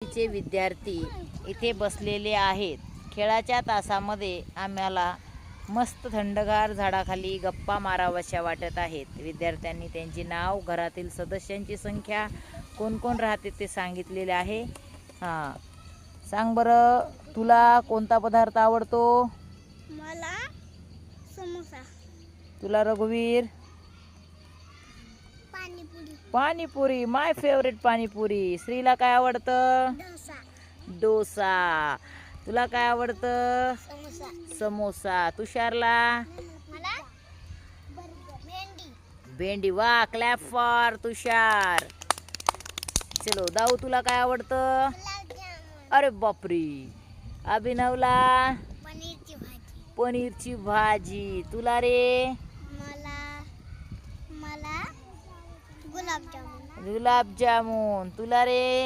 बाकीचे विद्यार्थी इथे बसलेले आहेत. खेळाच्या तासामध्ये आम्हाला मस्त थंडगार झाडाखाली गप्पा माराव्याशा वाटत आहेत. विद्यार्थ्यांनी त्यांची नाव, घरातील सदस्यांची संख्या, कोण कोण राहते ते सांगितलेले आहे. हां, सांग बरं, तुला कोणता पदार्थ आवडतो? मला समोसा. तुला रघुवीर? पाणीपुरी. पाणीपुरी, माय फेवरेट पाणीपुरी. श्रीला काय आवडतं? डोसा. डोसा. तुला काय आवडतं? समोसा. समोसा. तुषारला? मला भेंडी. भेंडी. वा, क्लॅप फॉर तुषार. चलो दाऊ, तुला काय आवडतं? गुलाबजामुन. अरे बापरे. अभिनवला? पनीरची भाजी. पनीरची भाजी. तुला रे? मला गुलाबजामुन. गुलाबजामुन. तुला रे?